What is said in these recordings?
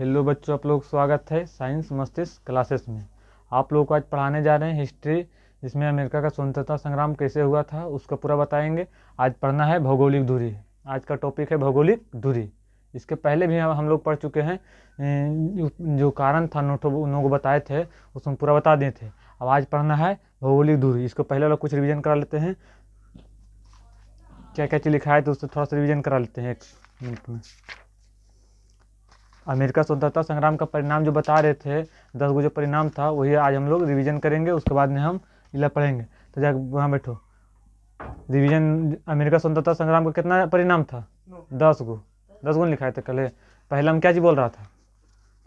Hello बच्चों, आप लोग स्वागत है साइंस मस्तिष्क क्लासेस में। आप लोगों को आज पढ़ाने जा रहे हैं हिस्ट्री, जिसमें अमेरिका का स्वतंत्रता संग्राम कैसे हुआ था उसका पूरा बताएंगे। आज पढ़ना है भौगोलिक दूरी। आज का टॉपिक है भौगोलिक दूरी। इसके पहले भी हम लोग पढ़ चुके हैं। जो कारण था उन लोगों को बताए थे, उसमें पूरा बता दिए थे। अब आज पढ़ना है भौगोलिक दूरी। इसको पहले लोग कुछ रिविजन करा लेते हैं, क्या क्या चीज़ लिखा है तो उससे थोड़ा सा रिविजन करा लेते हैं 1 मिनट में। अमेरिका स्वतंत्रता संग्राम का परिणाम जो बता रहे थे, 10 गो जो परिणाम था वही आज हम लोग रिवीजन करेंगे। उसके बाद में हम इला पढ़ेंगे। तो जाकर वहाँ बैठो। रिवीजन अमेरिका स्वतंत्रता संग्राम का कितना परिणाम था? 10 गो। 10 गो लिखाए थे कल। पहला हम क्या चीज बोल रहा था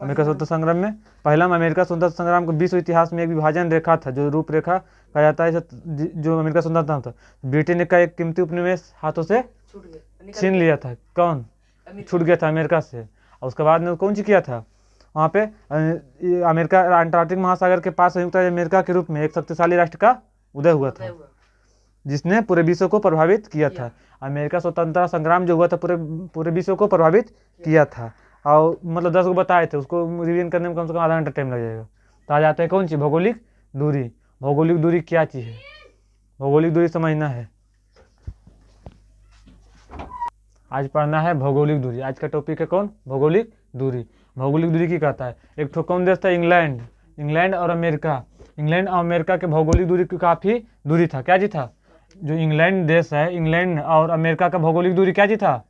अमेरिका स्वतंत्रता संग्राम में? पहला में अमेरिका स्वतंत्रता संग्राम को विश्व इतिहास में एक विभाजन रेखा था, जो रूपरेखा कहा जाता है। जो अमेरिका स्वतंत्रता था, ब्रिटेन का एक कीमती उपनिवेश हाथों से छीन लिया था। कौन छूट गया था? अमेरिका से। और उसके बाद में कौन सी किया था वहाँ पे? अमेरिका अंटार्कटिक महासागर के पास संयुक्त राज्य अमेरिका के रूप में एक शक्तिशाली राष्ट्र का उदय हुआ था, जिसने पूरे विश्व को प्रभावित किया था। अमेरिका स्वतंत्रता संग्राम जो हुआ था पूरे विश्व को प्रभावित किया था। और मतलब 10 को बताए थे, उसको रिवीजन करने में कम से कम आधा घंटा टाइम लग जाएगा। तो आ जाते हैं कौन सी? भौगोलिक दूरी। भौगोलिक दूरी क्या चीज़ है? भौगोलिक दूरी समझना है। आज पढ़ना है भौगोलिक दूरी। आज का टॉपिक है कौन? भौगोलिक दूरी। भौगोलिक दूरी की कहता है? एक तो कौन देश था? इंग्लैंड। इंग्लैंड और अमेरिका। इंग्लैंड और अमेरिका के भौगोलिक दूरी की काफ़ी दूरी था। क्या जी था? जो इंग्लैंड देश है, इंग्लैंड और अमेरिका का भौगोलिक दूरी क्या जी था?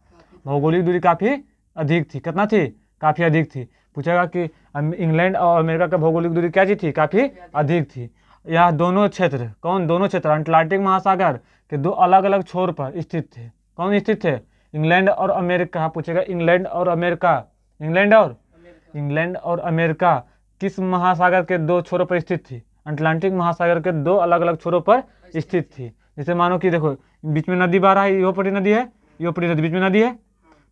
भौगोलिक दूरी काफ़ी अधिक थी। कितना थी? काफ़ी अधिक थी। पूछेगा कि इंग्लैंड और अमेरिका का भौगोलिक दूरी क्या जी थी? काफ़ी अधिक थी। यह दोनों क्षेत्र, कौन दोनों क्षेत्र? अटलांटिक महासागर के 2 अलग अलग छोर पर स्थित थे। कौन स्थित थे? इंग्लैंड और अमेरिका। पूछेगा इंग्लैंड और अमेरिका, इंग्लैंड और अमेरिका किस महासागर के 2 छोरों पर स्थित थी? अटलांटिक महासागर के 2 अलग अलग छोरों पर स्थित थी। जैसे मानो कि देखो, बीच में नदी बह रहा है, योपरी नदी है, योपरी नदी बीच में नदी है,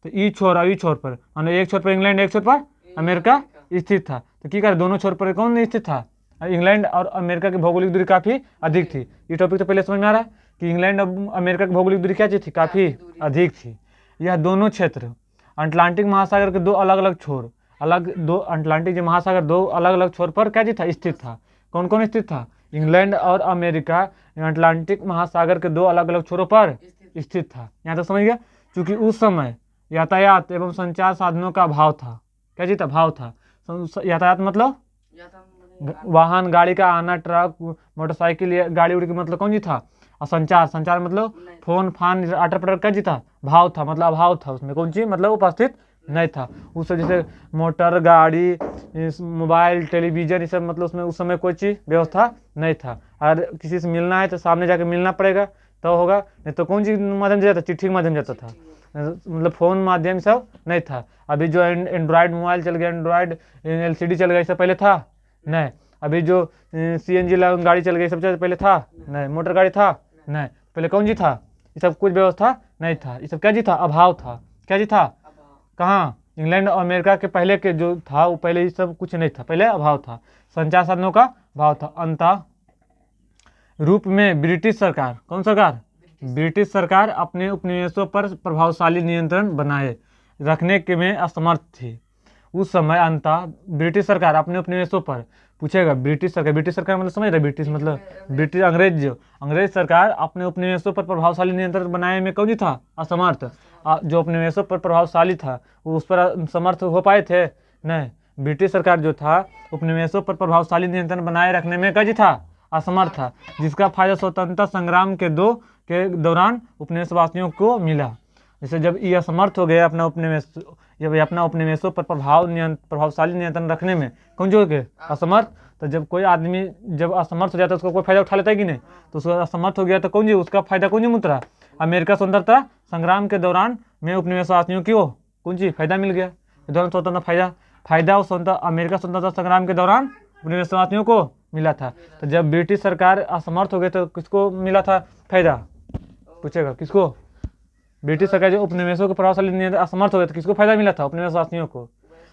तो ई छोर और ई छोर पर, मानो एक छोर पर इंग्लैंड, एक छोर पर अमेरिका स्थित था। तो क्या कर दोनों छोर पर कौन स्थित था? इंग्लैंड और अमेरिका की भौगोलिक दूरी काफ़ी अधिक थी। ये टॉपिक तो पहले समझ में आ रहा है कि इंग्लैंड और अमेरिका की भौगोलिक दूरी क्या थी? काफ़ी अधिक थी। यह दोनों क्षेत्र अटलांटिक महासागर के 2 अलग अलग छोर, अटलांटिक महासागर 2 अलग अलग छोर पर क्या था? स्थित था। कौन कौन स्थित था? इंग्लैंड और अमेरिका अटलांटिक महासागर के 2 अलग अलग छोरों पर स्थित था। यहाँ तक समझ गया? क्योंकि उस समय यातायात एवं संचार साधनों का अभाव था। क्या जी था? भाव था। यातायात मतलब वाहन गाड़ी का आना, ट्रक मोटरसाइकिल गाड़ी उड़ी मतलब कौन जी था? और संचार मतलब फोन फान अटर पटर क्या जी था? भाव था, मतलब अभाव था उसमें। कौन चीज मतलब उपस्थित नहीं था। उस जैसे मोटर गाड़ी, मोबाइल, टेलीविजन, ये सब मतलब उसमें उस समय कोई चीज़ व्यवस्था नहीं था। अगर किसी से मिलना है तो सामने जाकर मिलना पड़ेगा तो होगा, नहीं तो कौन चीज़ माध्यम से जाता? चिट्ठी के माध्यम जाता था। मतलब फोन माध्यम सब नहीं था। अभी जो एंड्रॉयड मोबाइल चल गया, एंड्रॉयड LCD चल गया, इससे पहले था नहीं। अभी जो CNG गाड़ी चल गई, सबसे पहले था नहीं। मोटर गाड़ी था नहीं, पहले कौन जी था? ये सब कुछ व्यवस्था नहीं था। ये सब क्या जी था? अभाव था। क्या जी था? कहाँ? इंग्लैंड और अमेरिका के पहले के जो था वो पहले ये सब कुछ नहीं था, पहले अभाव था। संचार साधनों का अभाव था। अंतः रूप में ब्रिटिश सरकार, कौन सरकार? ब्रिटिश सरकार अपने उपनिवेशों पर प्रभावशाली नियंत्रण बनाए रखने के में असमर्थ थी। उस समय अंतः ब्रिटिश सरकार अपने उपनिवेशों पर, पूछेगा ब्रिटिश सरकार मतलब समझ रहे? ब्रिटिश मतलब ब्रिटिश, अंग्रेज सरकार अपने उपनिवेशों पर प्रभावशाली नियंत्रण बनाने में कौन था? असमर्थ। जो उपनिवेशों पर प्रभावशाली था वो उस पर समर्थ हो पाए थे? नहीं। ब्रिटिश सरकार जो था उपनिवेशों पर प्रभावशाली नियंत्रण बनाए रखने में क्या था? असमर्थ था, जिसका फायदा स्वतंत्रता संग्राम के दौरान उपनिवेशवासियों को मिला। जैसे जब ये असमर्थ हो गए अपना उपनिवेशों पर प्रभावशाली नियंत्रण रखने में, कौन जो हो गए? असमर्थ। तो जब कोई आदमी जब असमर्थ हो जाता है उसको कोई फायदा उठा लेता है कि नहीं? तो उसका असमर्थ हो गया तो कौन जी उसका फायदा कौन जी मुतरा? अमेरिका स्वतंत्रता संग्राम के दौरान में उपनिवेशवासियों की कौन सी फायदा मिल गया? दौरान स्वतंत्रता फायदा अमेरिका स्वतंत्रता संग्राम के दौरान उपनिवेशवासियों को मिला था। तो जब ब्रिटिश सरकार असमर्थ हो गए तो किसको मिला था फायदा? पूछेगा किसको? ब्रिटिश सरकार जो उपनिवेशों के प्रभावशाली नियंत्रण असमर्थ हो गए तो किसको फायदा मिला था? उपनिवेशवासियों को।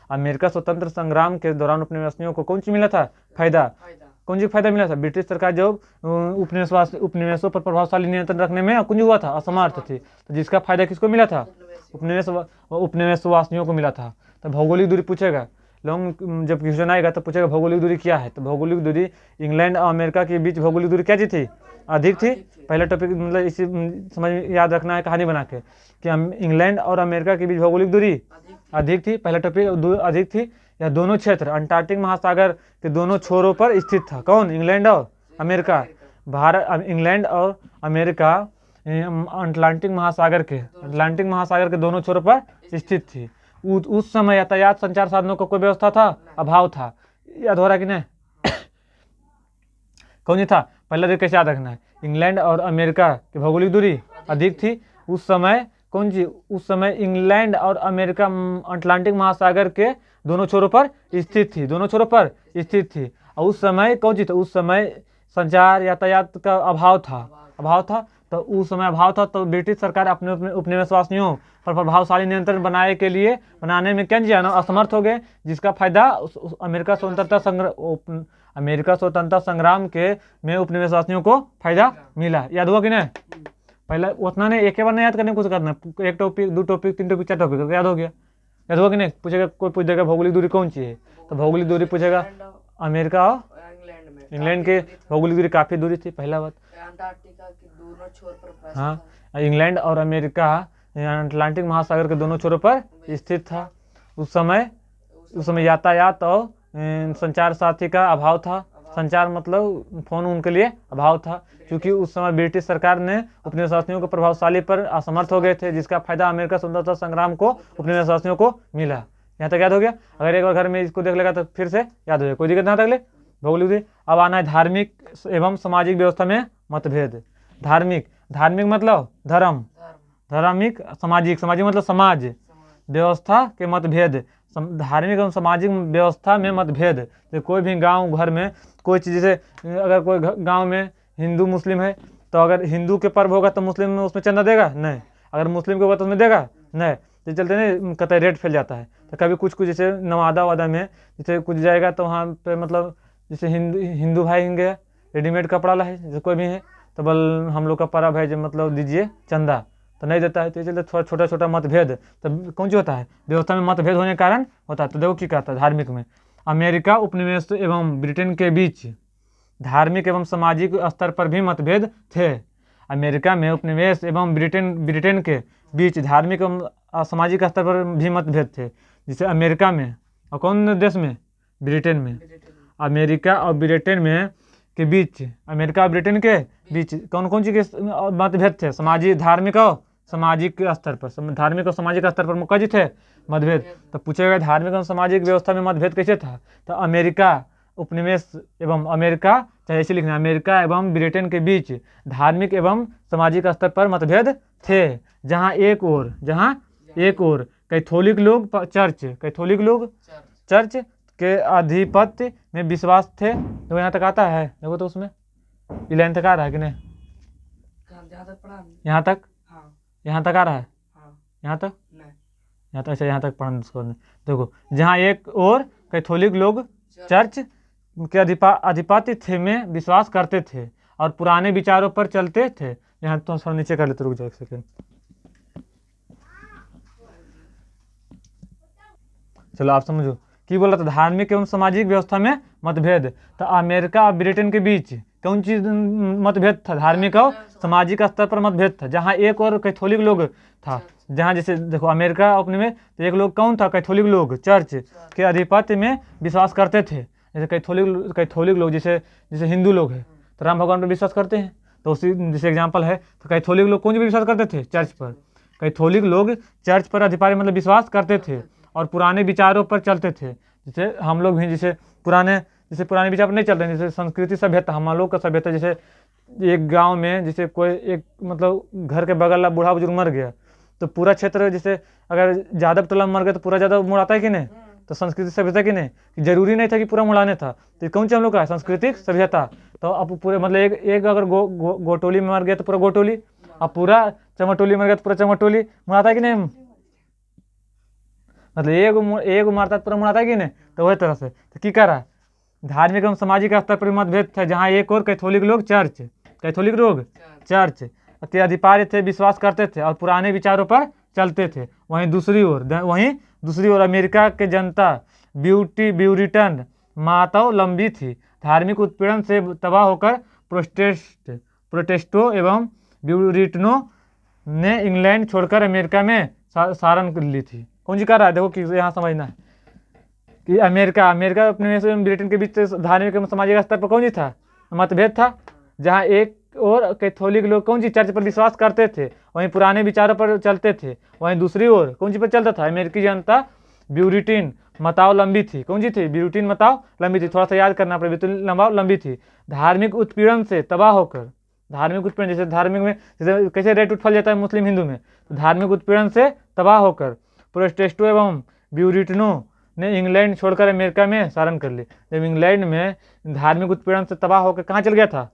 अमेरिका स्वतंत्र संग्राम के दौरान उपनिवेशवासियों को कौन सी मिला था? फायदा। कौन सी फायदा मिला था? ब्रिटिश सरकार जो उपनिवेशों पर प्रभावशाली नियंत्रण रखने में कुंज हुआ था? असमर्थ थी। तो जिसका फायदा किसको मिला था? उपनिवेशवासियों को मिला था। तो भौगोलिक दूरी पूछेगा लॉन्ग जब क्वेश्चन आएगा तो पूछेगा भौगोलिक दूरी क्या है, तो भौगोलिक दूरी इंग्लैंड और अमेरिका के बीच भौगोलिक दूरी क्या जी थी, अधिक थी। पहला टॉपिक मतलब इसी समझ याद रखना है कहानी बना के कि इंग्लैंड और अमेरिका के बीच भौगोलिक दूरी अधिक थी, पहला टॉपिक अधिक थी। या दोनों क्षेत्र अंटार्कटिक महासागर के दोनों छोरों पर स्थित था, कौन, इंग्लैंड और अमेरिका। भारत, इंग्लैंड और अमेरिका अटलांटिक महासागर के दोनों छोरों पर स्थित थी। उस समय यातायात संचार साधनों का कोई व्यवस्था था, अभाव था। याद हो रहा कि नहीं कौन सी था, पहला देख कैसे याद रखना है। इंग्लैंड और अमेरिका की भौगोलिक दूरी अधिक थी उस समय, कौन सी, उस समय इंग्लैंड और अमेरिका अटलांटिक महासागर के दोनों छोरों पर स्थित थी, दोनों छोरों पर स्थित थी। और उस समय कौन सी था, उस समय संचार यातायात का अभाव था। तो उस समय अभाव था, तो ब्रिटिश सरकार अपने उपनिवेशवासियों पर प्रभावशाली नियंत्रण बनाने में क्या किया ना, असमर्थ हो गए, जिसका फायदा अमेरिका स्वतंत्रता संग्राम के में उपनिवेशवासियों को फायदा मिला। याद हुआ कि नहीं, पहले उतना नहीं, एक बार नहीं याद करने कुछ करना, एक टॉपिक, 2 टॉपिक, 3 टॉपिक, 4 टॉपिक याद हो गया। याद हुआ कि नहीं, पूछेगा कोई पूछ देगा भौगोलिक दूरी कौन सी है, तो भौगोलिक दूरी पूछेगा अमेरिका और इंग्लैंड के भौगोलिक दूरी काफी दूरी थी, पहला बात। अंटार्कटिका के दोनों छोर पर हाँ, इंग्लैंड और अमेरिका अटलांटिक महासागर के दोनों छोरों पर स्थित था। उस समय यातायात और संचार साथी का अभाव था। संचार मतलब फोन उनके लिए अभाव था, क्योंकि उस समय ब्रिटिश सरकार ने उपनिवेशवासियों को प्रभावशाली पर असमर्थ हो गए थे, जिसका फायदा अमेरिका स्वतंत्रता संग्राम को उपनिवेशवासियों को मिला। यहाँ तक याद हो गया। अगर एक बार घर में इसको देख लेगा तो फिर से याद हो जाएगा, कोई दिक्कत ना तक ले भौगोलिक दूरी। अब आना है धार्मिक एवं सामाजिक व्यवस्था में मतभेद। धार्मिक मतलब धर्म, धार्मिक, सामाजिक मतलब समाज व्यवस्था के मतभेद। धार्मिक एवं सामाजिक व्यवस्था में मतभेद, तो कोई भी गांव घर में कोई चीज़, जैसे अगर कोई गांव में हिंदू मुस्लिम है, तो अगर हिंदू के पर्व होगा तो मुस्लिम में उसमें चंदा देगा नहीं, अगर मुस्लिम के होगा तो उसमें देगा नहीं, तो चलते नहीं कतई रेट फैल जाता है। तो कभी कुछ जैसे नवादा वादा में जैसे कुछ जाएगा तो वहाँ पे मतलब जैसे हिंदू भाई होंगे, रेडीमेड कपड़ा ला है, जैसे कोई भी है तो बल हम लोग का पर्व है जो मतलब दीजिए चंदा, तो नहीं देता है, तो चलते थोड़ा छोटा मतभेद तो कौन सी होता है, व्यवस्था में मतभेद होने के कारण होता है। तो देखो क्या कहता है धार्मिक में, अमेरिका उपनिवेश एवं ब्रिटेन के बीच धार्मिक एवं सामाजिक स्तर पर भी मतभेद थे। अमेरिका में उपनिवेश एवं ब्रिटेन के बीच धार्मिक एवं सामाजिक स्तर पर भी मतभेद थे। जैसे अमेरिका में और कौन देश में, ब्रिटेन में, अमेरिका और ब्रिटेन में के बीच, अमेरिका और ब्रिटेन के बीच कौन सी के मतभेद थे, सामाजिक, धार्मिक और सामाजिक स्तर पर, धार्मिक और सामाजिक स्तर पर मुख्य थे मतभेद। तो पूछेगा धार्मिक और सामाजिक व्यवस्था में मतभेद कैसे था, तो अमेरिका उपनिवेश एवं अमेरिका, चाहे ऐसे लिखना, अमेरिका एवं ब्रिटेन के बीच धार्मिक एवं सामाजिक स्तर पर मतभेद थे। जहाँ एक ओर कैथोलिक लोग चर्च के आधिपत्य में विश्वास थे। तो यहाँ तक आता है, देखो तो उसमें ये लाइन तक आ रहा है कि नहीं, यहाँ तक आ रहा है, यहाँ तक अच्छा, यहाँ तक पढ़ना। देखो, जहाँ एक और कैथोलिक लोग चर्च के आधिपत्य थे में विश्वास करते थे और पुराने विचारों पर चलते थे। यहाँ तो थोड़ा नीचे कर लेते, रुक जाओ एक सेकेंड। चलो आप समझो की बोला था, धार्मिक एवं सामाजिक व्यवस्था में मतभेद। तो अमेरिका और ब्रिटेन के बीच कौन चीज मतभेद था, धार्मिक और सामाजिक स्तर पर मतभेद था। जहाँ एक और कैथोलिक लोग था, जहाँ जैसे देखो अमेरिका अपने में तो एक लोग कौन था, कैथोलिक लोग चर्च के आधिपत्य में विश्वास करते थे। जैसे कैथोलिक लोग जैसे हिंदू लोग हैं तो राम भगवान पर विश्वास करते हैं, तो उसी जैसे एग्जाम्पल है। तो कैथोलिक लोग कौन सी पर विश्वास करते थे, चर्च पर। कैथोलिक लोग चर्च पर आधिपत्य मतलब विश्वास करते थे और पुराने विचारों पर चलते थे। जैसे हम लोग भी जैसे पुराने विचार पर नहीं चल रहे हैं, जैसे संस्कृति सभ्यता, हम लोग का सभ्यता, जैसे एक गांव में जैसे कोई एक मतलब घर के बगल वाला बूढ़ा बुजुर्ग मर गया तो पूरा क्षेत्र, जैसे अगर ज़्यादा टोला मर गया तो पूरा ज़्यादा मुड़ाता है कि नहीं, तो संस्कृति सभ्यता कि नहीं, जरूरी नहीं था कि पूरा मुड़ाने था। तो कौन सी हम लोग का है, सांस्कृतिक सभ्यता। तो अब पूरे मतलब एक अगर गोटोली में मर गया तो पूरा गोटोली, अब पूरा चमटोली मर गया तो पूरा चमटोली मुड़ाता है कि नहीं, मतलब एक मारता पूरा मुड़ाता है कि नहीं। तो वही तरह से तो की करा, धार्मिक एवं सामाजिक स्तर पर मतभेद थे। जहाँ एक और कैथोलिक लोग चर्च के अधिकारी थे, विश्वास करते थे और पुराने विचारों पर चलते थे। वहीं दूसरी ओर अमेरिका के जनता ब्यूरिटन माताओं लंबी थी। धार्मिक उत्पीड़न से तबाह होकर प्रोटेस्टों एवं ब्यूरिटनों ने इंग्लैंड छोड़कर अमेरिका में सारण कर ली थी। कौन जी कर रहा है, देखो कि यहाँ समझना है कि अमेरिका अपने में से ब्रिटेन के बीच धार्मिक एवं सामाजिक स्तर पर कौन जी था, मतभेद था। जहाँ एक और कैथोलिक लोग कौन सी चर्च पर विश्वास करते थे, वहीं पुराने विचारों पर चलते थे, वहीं दूसरी ओर कौन सी पर चलता था, अमेरिकी जनता ब्यूरिटीन मताओ लंबी थी। कौन सी थी, ब्यूरिटीन मताओ लंबी थी। थोड़ा सा याद करना पड़ेगा, ब्यूरिटीन लंबी थी। धार्मिक उत्पीड़न से तबाह होकर, धार्मिक उत्पीड़न जैसे धार्मिक में जैसे कैसे रेट उठल जाता है मुस्लिम हिंदू में, तो धार्मिक उत्पीड़न से तबाह होकर प्रोटेस्टों एवं ब्यूरिटनों ने इंग्लैंड छोड़कर अमेरिका में सारण कर ली। जब इंग्लैंड में धार्मिक उत्पीड़न से तबाह होकर कहाँ चल गया था,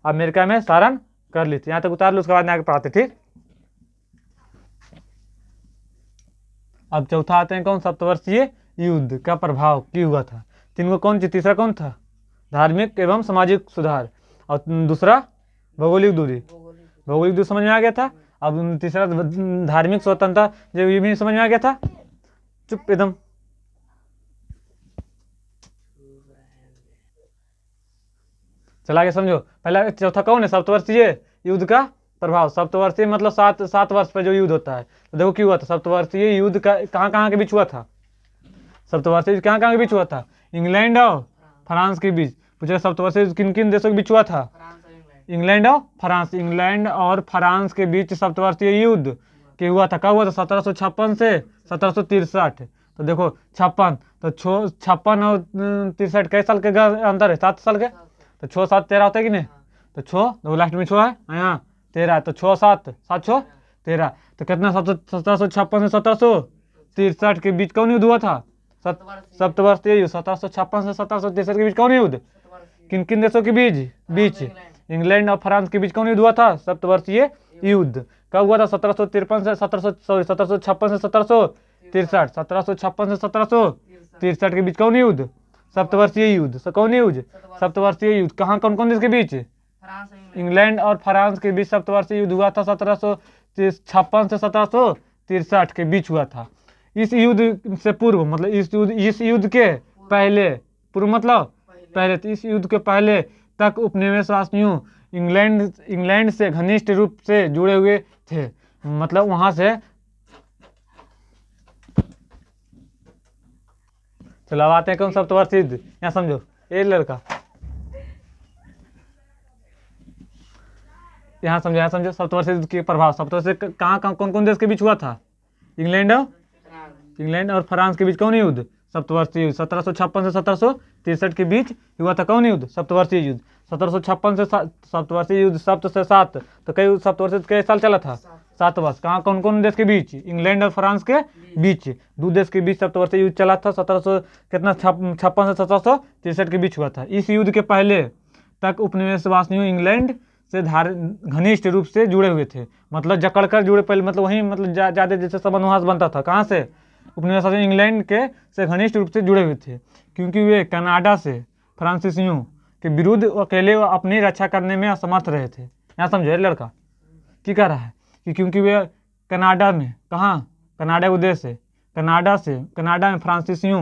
अमेरिका में सारण कर ली थी। यहाँ तक उतार लो, उसके बाद आगे पढ़ाते। ठीक, अब चौथा आते हैं कौन, सप्तवर्षीय युद्ध का प्रभाव की हुआ था। तीन को कौन, तीसरा कौन था, धार्मिक एवं सामाजिक सुधार, और दूसरा भौगोलिक दूरी। भौगोलिक दूरी समझ में आ गया था। अब तीसरा धार्मिक स्वतंत्रता, जब ये भी समझ में आ गया था। चुप एकदम। चला के समझो। पहला चौथा कौन है, सप्तवर्षीय युद्ध का प्रभाव। सप्तवर्षीय मतलब 7 वर्ष पर जो युद्ध होता है। तो देखो क्यों हुआ था सप्तवर्षीय युद्ध, का कहाँ के बीच हुआ था, सप्तवर्षीय कहाँ के बीच हुआ था, इंग्लैंड और फ्रांस के बीच। पूछे सप्तवर्षीय किन किन देशों के बीच हुआ था, इंग्लैंड और फ्रांस। इंग्लैंड और फ्रांस के बीच सप्तवर्षीय युद्ध के हुआ था। कब हुआ था, 1756 से 1763। तो देखो 56, तो 56 और 63 कई साल के अंतर है, 7 साल के। तो 6 7 13 होता है कि नहीं, तो 6 दो लास्ट में 6 है, यहाँ 13, तो 6 7 7 6 13। तो कितना 1756 से 1763 के बीच कौन युद्ध हुआ था, सप्तवर्षीय युद्ध। 1756 से 1763 के बीच कौन युद्ध, किन किन देशों के बीच इंग्लैंड और फ्रांस के बीच कौन युद्ध हुआ था, सप्तवर्षीय युद्ध। कब हुआ था, 1756 से 1763। 1756 से 1763 के बीच कौन युद्ध, सप्तवर्षीय युद्ध। कौन युद्ध, सप्तवर्षीय युद्ध। कहाँ कौन कौन देश के बीच, इंग्लैंड और फ्रांस के बीच सप्तवर्षीय युद्ध हुआ था। 1756 से 1763 के बीच हुआ था। इस युद्ध से पूर्व मतलब इस युद्ध के पहले, पूर्व मतलब पहले, तो इस युद्ध के पहले तक उपनिवेशवासियों इंग्लैंड से घनिष्ठ रूप से जुड़े हुए थे। मतलब वहां से, चलो अब आते हैं कौन, सप्तवर्षीय युद्ध। यहाँ समझो, ये लड़का यहाँ समझो सप्तवर्षीय युद्ध के प्रभाव। सप्तवर्षीय कहाँ कौन कौन देश के बीच हुआ था, इंग्लैंड और फ्रांस के बीच कौन युद्ध, सप्तवर्षीय युद्ध। 1756 से 1763 के बीच हुआ था कौन युद्ध, सप्तवर्षीय युद्ध। 1756 से सप्तवर्षीय युद्ध, सप्त से 7, तो कई सप्तवर्षीय कई साल चला था, 7 वर्ष। कहाँ कौन कौन देश के बीच, इंग्लैंड और फ्रांस के बीच, 2 देश के बीच सप्तवर्षीय युद्ध चला था। 1756 से 1763 के बीच हुआ था। इस युद्ध के पहले तक उपनिवेशवासियों इंग्लैंड से घनिष्ठ रूप से जुड़े हुए थे, मतलब जकड़ कर जुड़े पहले, मतलब वहीं मतलब ज्यादा जैसे संबंध वहां से बनता था। कहाँ से, उपनिवेशवासी इंग्लैंड के से घनिष्ठ रूप से जुड़े हुए थे, क्योंकि वे कनाडा से फ्रांसीसियों के विरुद्ध अकेले अपनी रक्षा करने में असमर्थ रहे थे। यहाँ समझे लड़का की कह रहा है कि क्योंकि वे कनाडा में, कहाँ, कनाडा उद्देश्य है, कनाडा में फ्रांसीसियों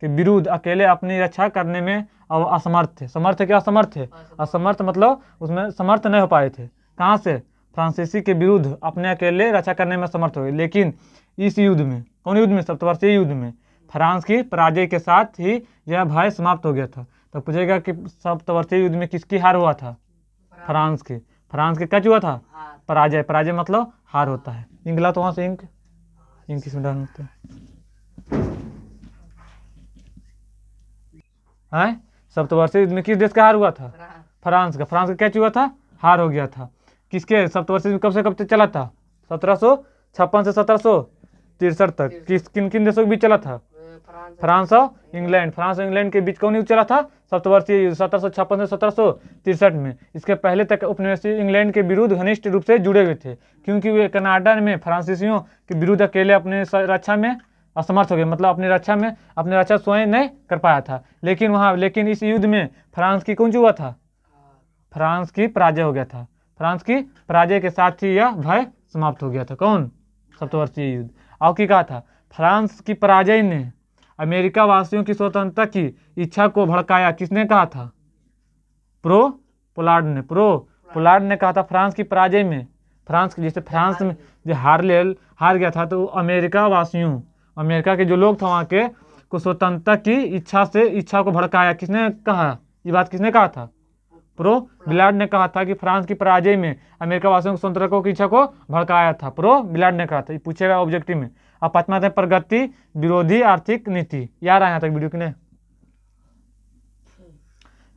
के विरुद्ध अकेले अपनी रक्षा करने में असमर्थ थे। समर्थ है क्या, असमर्थ है, असमर्थ मतलब उसमें समर्थ नहीं हो पाए थे। कहाँ से, फ्रांसीसी के विरुद्ध अपने अकेले रक्षा करने में समर्थ हुए। लेकिन इस युद्ध में, कौन युद्ध में, सप्तवर्षीय युद्ध में फ्रांस की पराजय के साथ ही यह भय समाप्त हो गया था। तो पूछेगा कि सप्तवर्षीय युद्ध में किसकी हार हुआ था, फ्रांस की क्या हुआ था, पराजय मतलब हार होता है। इंगला तो वहां से इंक किसमें डालना होता है। सप्तवर्षीय युद्ध में किस देश का हार हुआ था, फ्रांस का क्या हुआ था, हार हो गया था। किसके, सप्तवर्षीय युद्ध कब से कब तक चला था, 1756 से 1763 तक। किन किन देशों के बीच चला था, फ्रांस और इंग्लैंड के बीच कौन युद्ध चला था, सप्तवर्षीय युद्ध। 1756 से 1763 में। इसके पहले तक उपनिवेशी इंग्लैंड के विरुद्ध घनिष्ठ रूप से जुड़े हुए थे, क्योंकि वे कनाडा में फ्रांसीसियों के विरुद्ध अकेले अपने रक्षा में असमर्थ हो गए, मतलब अपनी रक्षा स्वयं नहीं कर पाया था। लेकिन इस युद्ध में फ्रांस की कौन हुआ था, फ्रांस की पराजय हो गया था। फ्रांस की पराजय के साथ ही यह भय समाप्त हो गया था। कौन, सप्तवर्षीय युद्ध। और की कहा था, फ्रांस की पराजय ने अमेरिका वासियों की स्वतंत्रता की इच्छा को भड़काया किसने कहा था? पोलार्ड ने कहा था फ्रांस की पराजय में। फ्रांस में जो हार गया था, तो अमेरिका के जो लोग थे वहाँ के को स्वतंत्रता की इच्छा को भड़काया किसने कहा? ये बात किसने कहा था? बिलार्ड ने कहा था कि फ्रांस की पराजय में अमेरिका वासियों की स्वतंत्रता की इच्छा को भड़काया था। बिलार्ड ने कहा था। ये पूछेगा ऑब्जेक्टिव में। अब पांचवा है प्रगति विरोधी आर्थिक नीति। याद आया यहाँ तक वीडियो की नहीं?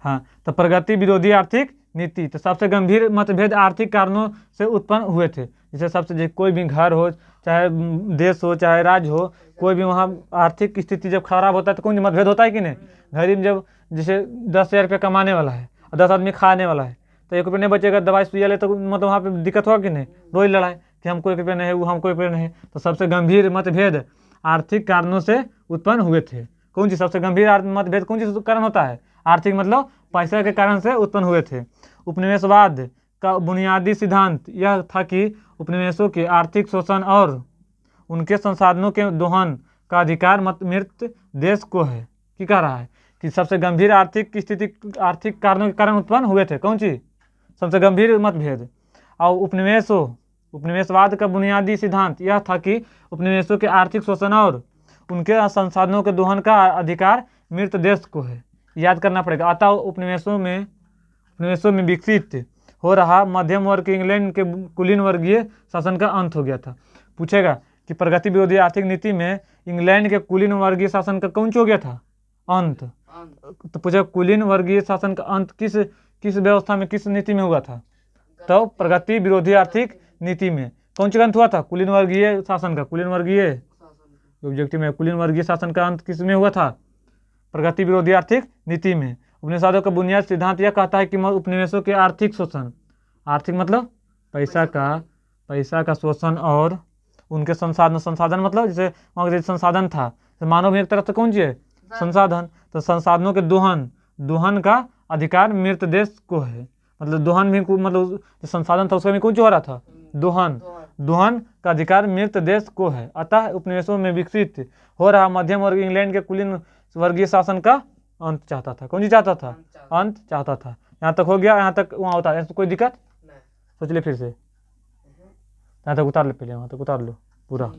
हाँ, तो प्रगति विरोधी आर्थिक नीति, तो सबसे गंभीर मतभेद आर्थिक कारणों से उत्पन्न हुए थे। जैसे कोई भी घर हो, चाहे देश हो, चाहे राज्य हो, कोई भी वहाँ आर्थिक स्थिति जब खराब होता है तो कौन मतभेद होता है कि नहीं? गरीब जब जैसे 10,000 रुपये कमाने वाला है और 10 आदमी खाने वाला है, तो 1 रुपये नहीं बचेगा, दवाई सुइया ले, तो मतलब वहाँ पे दिक्कत होगा कि नहीं? रोज लड़ाई कि हमको 1 रुपये नहीं है, वो हमको 1 रुपये नहीं है। तो सबसे गंभीर मतभेद आर्थिक कारणों से उत्पन्न हुए थे। कौन चीज़ सबसे गंभीर मतभेद कौन चीज़ कारण होता है? आर्थिक मतलब पैसा के कारण से उत्पन्न हुए थे। उपनिवेशवाद का बुनियादी सिद्धांत यह था कि उपनिवेशों के आर्थिक शोषण और उनके संसाधनों के दोहन का अधिकार मृत देश को है। क्या कह रहा है कि सबसे गंभीर आर्थिक स्थिति आर्थिक कारणों के कारण उत्पन्न हुए थे। कौन चीज सबसे गंभीर मतभेद? और उपनिवेशवाद का बुनियादी सिद्धांत यह था कि उपनिवेशों के आर्थिक शोषण और उनके संसाधनों के दोहन का अधिकार मृत देश को है। याद करना पड़ेगा। अतः उपनिवेशों में विकसित हो रहा मध्यम वर्ग के इंग्लैंड के कुलीन वर्गीय शासन का अंत हो गया था। पूछेगा कि प्रगति विरोधी आर्थिक नीति में इंग्लैंड के कुलीन वर्गीय शासन का कौन हो गया था? अंत। तो पूछेगा कुलीन वर्गीय शासन का अंत किस व्यवस्था में, किस नीति में हुआ था? तो प्रगति विरोधी आर्थिक नीति में। कौन सा अंत हुआ था? कुलीन वर्गीय शासन का। कुलीन वर्गीय शासन का अंत किस में हुआ था? प्रगति विरोधी आर्थिक नीति में। उपनिवेशवाद का बुनियादी सिद्धांत यह कहता है कि उपनिवेशों के आर्थिक शोषण, आर्थिक मतलब पैसा का शोषण और उनके संसाधन मतलब जैसे वहाँ जैसे संसाधन था, तो मानव में एक तरफ से कौन चीज है? संसाधन। तो संसाधनों के दोहन का अधिकार मृत देश को है। मतलब दोहन भी मतलब संसाधन था उसका भी कौन हो रहा था? दोहन का अधिकार मृत देश को है। अतः उपनिवेशों में विकसित हो रहा मध्यम वर्ग इंग्लैंड के कुलीन वर्गीय शासन का अंत चाहता था। कौन जी चाहता था? अंत चाहता था। यहाँ तक हो गया, यहाँ तक वहाँ होता है, कोई दिक्कत? सोच ले फिर से, यहाँ तक उतार ले, पहले वहाँ तक उतार लो पूरा।